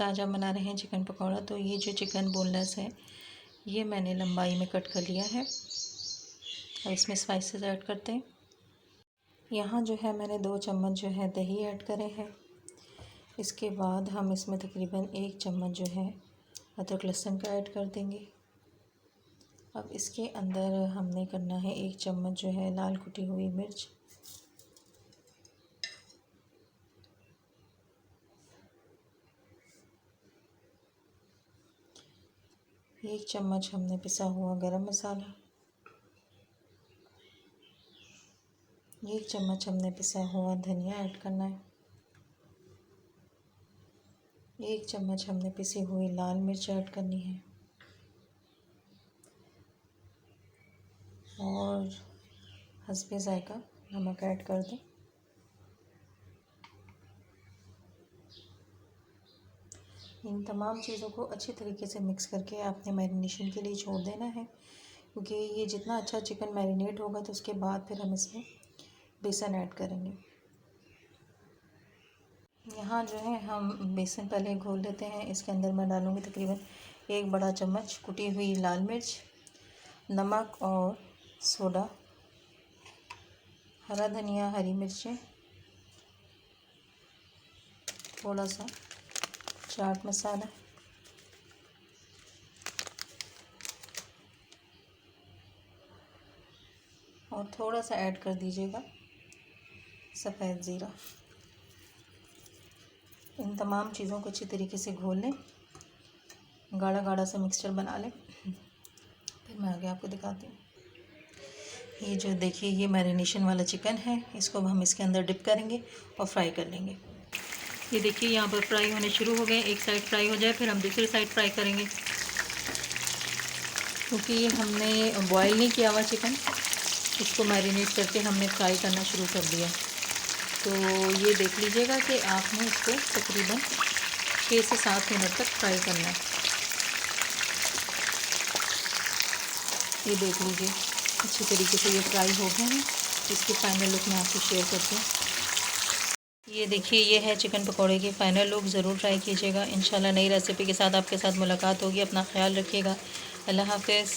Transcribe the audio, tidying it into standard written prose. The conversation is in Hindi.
आज हम बना रहे हैं चिकन पकौड़ा। तो ये जो चिकन बोनलेस है ये मैंने लंबाई में कट कर लिया है। अब इसमें स्पाइसेस ऐड करते हैं। यहाँ जो है मैंने 2 चम्मच जो है दही ऐड करे हैं। इसके बाद हम इसमें तकरीबन 1 चम्मच जो है अदरक लहसुन का ऐड कर देंगे। अब इसके अंदर हमने करना है 1 चम्मच जो है लाल कुटी हुई मिर्च, 1 चम्मच हमने पिसा हुआ गरम मसाला, 1 चम्मच हमने पिसा हुआ धनिया ऐड करना है, 1 चम्मच हमने पिसी हुई लाल मिर्च ऐड करनी है और हस्बे ज़ायका नमक ऐड कर दें। इन तमाम चीज़ों को अच्छी तरीके से मिक्स करके आपने मैरिनेशन के लिए छोड़ देना है, क्योंकि ये जितना अच्छा चिकन मैरिनेट होगा तो उसके बाद फिर हम इसमें बेसन ऐड करेंगे। यहाँ जो है हम बेसन पहले घोल लेते हैं। इसके अंदर मैं डालूँगी तकरीबन 1 बड़ा चम्मच कुटी हुई लाल मिर्च, नमक और सोडा, हरा धनिया, हरी मिर्चें, थोड़ा सा चाट मसाला और थोड़ा सा ऐड कर दीजिएगा सफ़ेद ज़ीरा। इन तमाम चीज़ों को अच्छी तरीके से घोल लें, गाढ़ा गाढ़ा सा मिक्सचर बना लें। फिर मैं आगे आपको दिखाती हूँ। ये जो देखिए ये मैरिनेशन वाला चिकन है, इसको अब हम इसके अंदर डिप करेंगे और फ्राई कर लेंगे। ये देखिए यहाँ पर फ्राई होने शुरू हो गए। एक साइड फ्राई हो जाए फिर हम दूसरी साइड फ्राई करेंगे, क्योंकि ये हमने बॉयल नहीं किया हुआ चिकन, इसको मैरिनेट करके हमने फ्राई करना शुरू कर दिया। तो ये देख लीजिएगा कि आपने इसको तकरीबन 6 से 7 मिनट तक फ्राई करना है। ये देख लीजिए अच्छी तरीके से ये फ्राई हो गए हैं। इसकी फ़ाइनल लुक मैं आपको शेयर करती हूँ। ये देखिए ये है चिकन पकौड़े की फ़ाइनल लुक। ज़रूर ट्राई कीजिएगा। इंशाल्लाह नई रेसिपी के साथ आपके साथ मुलाकात होगी। अपना ख्याल रखिएगा। अल्लाह हाफ़िज़।